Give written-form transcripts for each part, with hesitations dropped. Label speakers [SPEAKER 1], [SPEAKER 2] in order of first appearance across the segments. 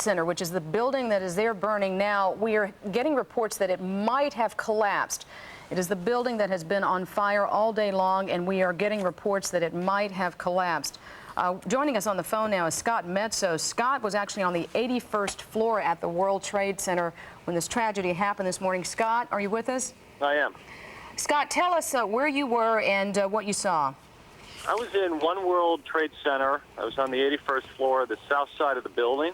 [SPEAKER 1] Center, which is the building that is there burning now. We are getting reports that it might have collapsed. It is the building that has been on fire all day long, and we are getting reports that it might have collapsed. Joining us on the phone now is Scott Mezzo. Scott was actually on the 81st floor at the World Trade Center when this tragedy happened this morning. Scott, are you with us?
[SPEAKER 2] I am.
[SPEAKER 1] Scott, tell us where you were and what you saw.
[SPEAKER 2] I was in One World Trade Center. I was on the 81st floor, the south side of the building.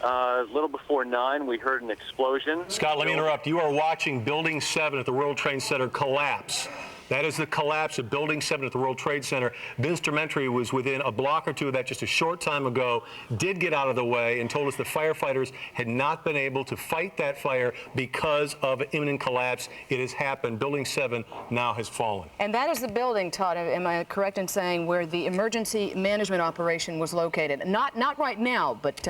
[SPEAKER 2] A little before 9, we heard an explosion.
[SPEAKER 3] Scott, let me interrupt. You are watching Building 7 at the World Trade Center collapse. That is the collapse of Building 7 at the World Trade Center. Vince Dementri was within a block or two of that just a short time ago, did get out of the way, and told us the firefighters had not been able to fight that fire because of imminent collapse. It has happened. Building 7 now has fallen. And
[SPEAKER 1] that is the building, Todd, am I correct in saying, where the emergency management operation was located? Not right now, but...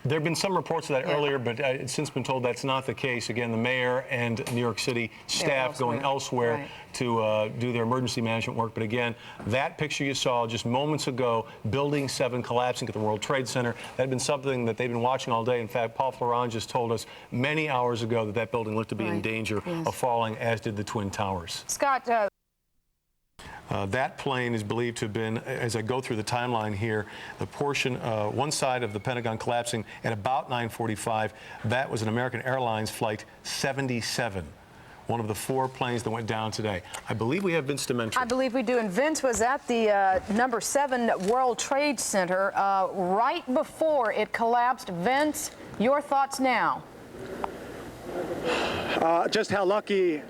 [SPEAKER 3] There have been some reports of that earlier, but it's since been told that's not the case. Again, the mayor and New York City staff going elsewhere to do their emergency management work. But again, that picture you saw just moments ago, Building 7 collapsing at the World Trade Center, that had been something that they've been watching all day. In fact, Paul Florent just told us many hours ago that that building looked to be in danger of falling, as did the Twin Towers.
[SPEAKER 1] Scott,
[SPEAKER 3] that plane is believed to have been, as I go through the timeline here, the portion, one side of the Pentagon collapsing at about 9:45. That was an American Airlines Flight 77, one of the 4 planes that went down today. I believe we have Vince Dementri.
[SPEAKER 1] I believe we do, and Vince was at the number 7 World Trade Center right before it collapsed. Vince, your thoughts now?
[SPEAKER 4] Just how lucky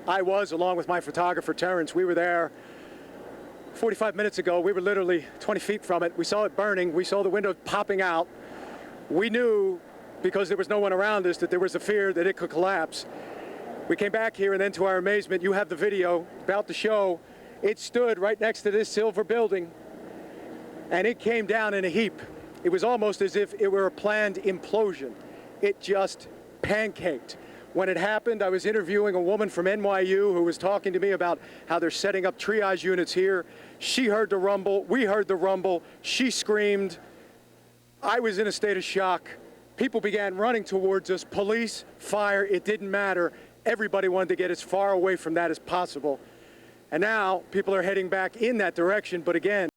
[SPEAKER 4] I was, along with my photographer, Terrence. We were there 45 minutes ago. We were literally 20 feet from it. We saw it burning. We saw the window popping out. We knew, because there was no one around us, that there was a fear that it could collapse. We came back here, and then to our amazement, you have the video about to show, it stood right next to this silver building, and it came down in a heap. It was almost as if it were a planned implosion. It just pancaked. When it happened, I was interviewing a woman from NYU who was talking to me about how they're setting up triage units here. She heard the rumble. We heard the rumble. She screamed. I was in a state of shock. People began running towards us. Police, fire, it didn't matter. Everybody wanted to get as far away from that as possible. And now people are heading back in that direction. But again,